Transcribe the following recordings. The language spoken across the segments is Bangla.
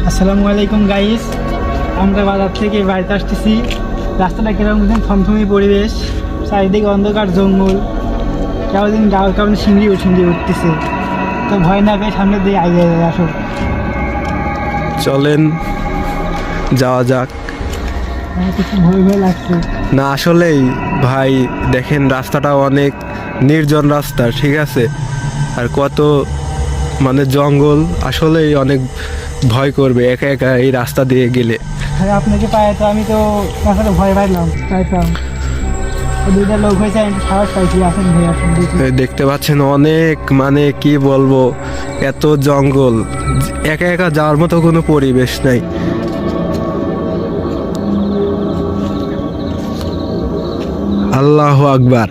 আসসালামু আলাইকুম গাইস, আমরা বাজার থেকে বাড়িতে আসতেছি। রাস্তাটা কিরকম থমথমি পরিবেশ, চারিদিকে অন্ধকার জঙ্গল, কেমন কেমন সিঁড়ি উঠতেছে। তো ভয় না পেয়ে সামনে দিয়ে আগে আসো। চলেন যাওয়া যাক। আমার কিছু ভয় ভয় লাগছে। না আসলেই ভাই দেখেন রাস্তাটা অনেক নির্জন রাস্তা, ঠিক আছে, আর কত মানে জঙ্গল, আসলেই অনেক ভয় করবে একা একা এই রাস্তা দিয়ে গেলে। ভাই আপনাকে পায়ে তো আমি তো আসলে ভয় পাইতাম। দুইটা লোক হয়েছে, আমি একটু সাহস পাইছি। আসেন ভাই, আসেন দেখি। দেখতে পাচ্ছেন অনেক মানে কি বলবো, এত জঙ্গল, একা একা যাওয়ার মতো কোনো পরিবেশ নাই। আল্লাহু আকবার,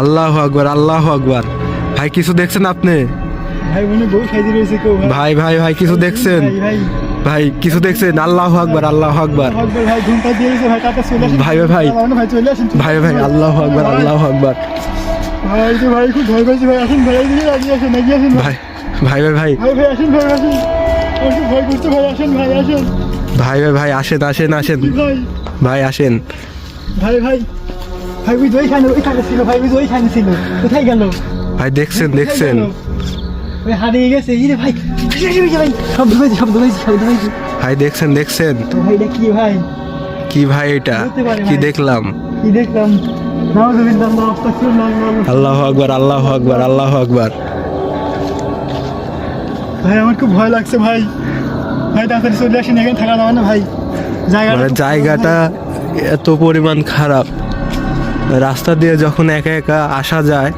আল্লাহু আকবার, আল্লাহু আকবার। ভাই কিছু দেখছেন আপনি? ভাই মনে বউ সাইজে রয়েছে কেউ। ভাই ভাই ভাই কিছু দেখছেন? ভাই ভাই কিছু দেখছেন? আল্লাহু আকবার, আল্লাহু আকবার। ভাই ঘুমটা দিয়ে দিয়েছে ভাই, তাতে চলে আসেন। ভাই ভাই ভাই চলে আসেন। ভাই ভাই আল্লাহু আকবার, আল্লাহু আকবার। ভাই তো ভাই খুব ভয় পাইছি ভাই, আসেন ভাই, এগিয়ে আসেন, এগিয়ে আসেন ভাই ভাই ভাই ভাই ভাই ভাই আসেন, ভাই আসেন। আমার খুব ভয় করছে ভাই, আসেন ভাই, আসেন ভাই ভাই ভাই আসেন আসেন আসেন ভাই। ভাই আসেন। ভাই ভাই ভাই ওই ওইখানে ছিল ভাই, ওইখানে ছিল, কোথায় গেল? ভাই দেখছেন দেখছেন? ওই হারিয়ে গেছে। এই রে ভাই, ভাই শব্দ হয়েছে। ভাই দেখছেন দেখছেন? তো ভাই এটা কি ভাই? কি ভাই এটা হতে পারে কি ভাই। দেখলাম? কি দেখলাম? নাউযুবিল্লাহ, আস্তাগফিরুল্লাহ। আল্লাহু আকবার, আল্লাহু আকবার, আল্লাহু আকবার। ভাই আমার খুব ভয় লাগছে ভাই। ভাই তাড়াতাড়ি চলে আসেন, এখানে থাকা যাবে না ভাই। মানে জায়গাটা এত পরিমাণ খারাপ, রাস্তা দিয়ে যখন একা একা আসা যায়,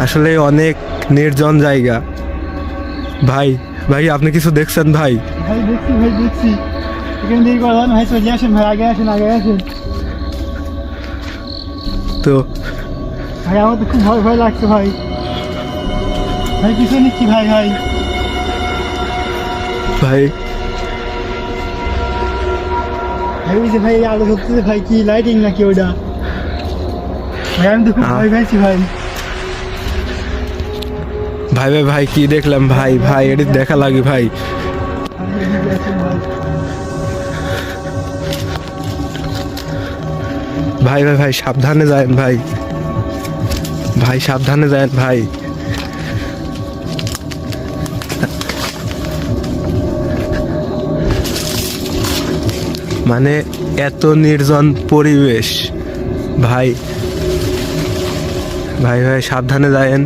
আসলে অনেক নির্জন জায়গা। ভাই ভাই আপনি কিছু দেখছেন ভাই? ভাই দেখছি। এখানে দেরি করা যাবে না ভাই, চলে আসেন ভাই, আগে আসেন। তো ভাই আমার তো খুব ভয় লাগছে ভাই। ভাই পিছনে নিচ্ছি ভাই। ভাই ভাই ওই যে ভাই আলো ধরতেছে ভাই, কি লাইটিং নাকি ওটা? ভাই আমি তো খুব ভয় পাইছি ভাই। ভাই ভাই ভাই কি দেখলাম ভাই? ভাই এটি দেখা লাগে ভাই। ভাই ভাই ভাই সাবধানে যান ভাই, ভাই সাবধানে যান ভাই। মানে এত নির্জন পরিবেশ ভাই, ভাই ভাই সাবধানে যান।